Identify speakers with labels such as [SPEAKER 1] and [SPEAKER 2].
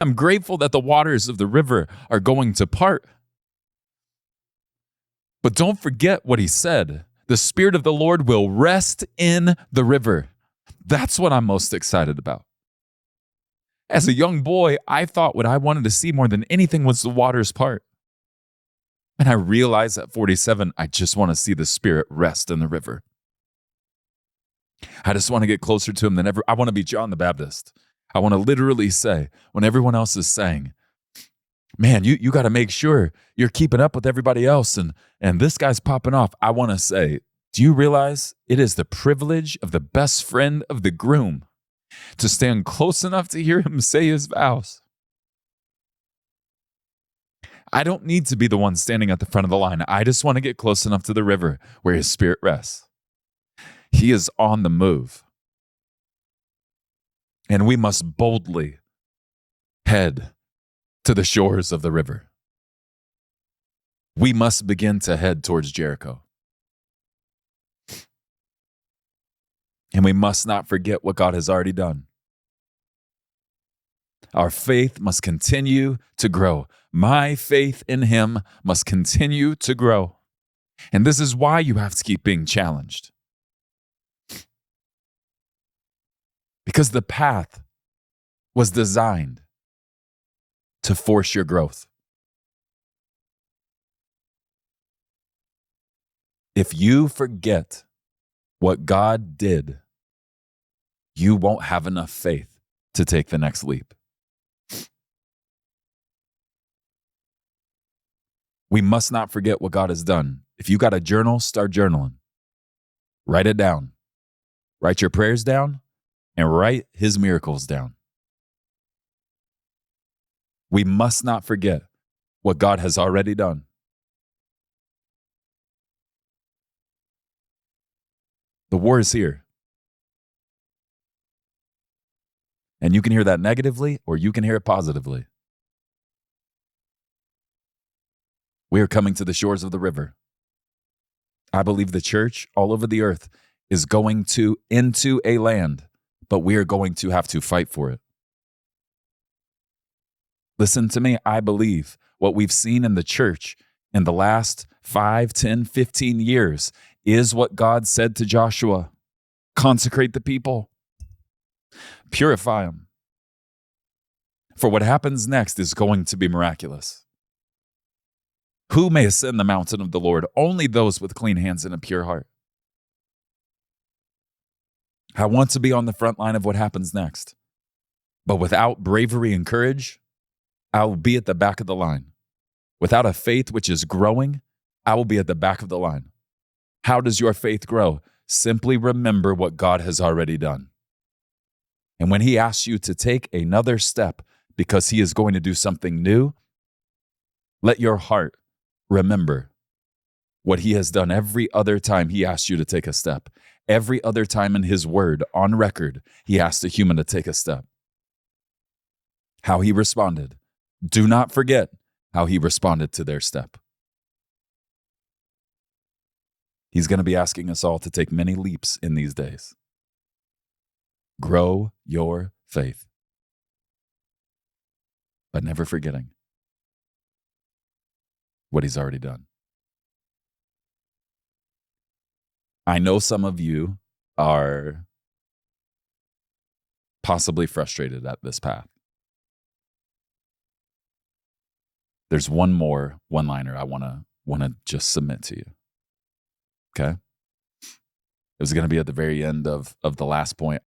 [SPEAKER 1] I'm grateful that the waters of the river are going to part. But don't forget what he said. The Spirit of the Lord will rest in the river. That's what I'm most excited about. As a young boy, I thought what I wanted to see more than anything was the waters part. And I realized at 47, I just want to see the Spirit rest in the river. I just want to get closer to him than ever. I want to be John the Baptist. I want to literally say, when everyone else is saying, man, you got to make sure you're keeping up with everybody else and this guy's popping off. I want to say, do you realize it is the privilege of the best friend of the groom to stand close enough to hear him say his vows? I don't need to be the one standing at the front of the line. I just want to get close enough to the river where his Spirit rests. He is on the move. And we must boldly head to the shores of the river. We must begin to head towards Jericho. And we must not forget what God has already done. Our faith must continue to grow. My faith in him must continue to grow. And this is why you have to keep being challenged. Because the path was designed to force your growth. If you forget what God did, you won't have enough faith to take the next leap. We must not forget what God has done. If you got a journal, start journaling. Write it down. Write your prayers down and write his miracles down. We must not forget what God has already done. The war is here. And you can hear that negatively or you can hear it positively. We are coming to the shores of the river. I believe the church all over the earth is going into a land, but we are going to have to fight for it. Listen to me. I believe what we've seen in the church in the last 5, 10, 15 years is what God said to Joshua. Consecrate the people. Purify them. For what happens next is going to be miraculous. Who may ascend the mountain of the Lord? Only those with clean hands and a pure heart. I want to be on the front line of what happens next. But without bravery and courage, I will be at the back of the line. Without a faith which is growing, I will be at the back of the line. How does your faith grow? Simply remember what God has already done. And when he asks you to take another step because he is going to do something new, let your heart remember what he has done every other time he asked you to take a step. Every other time in his word, on record, he asked a human to take a step. How he responded. Do not forget how he responded to their step. He's going to be asking us all to take many leaps in these days. Grow your faith, but never forgetting what he's already done. I know some of you are possibly frustrated at this path. There's one more one-liner I want to just submit to you. Okay? It was going to be at the very end of the last point.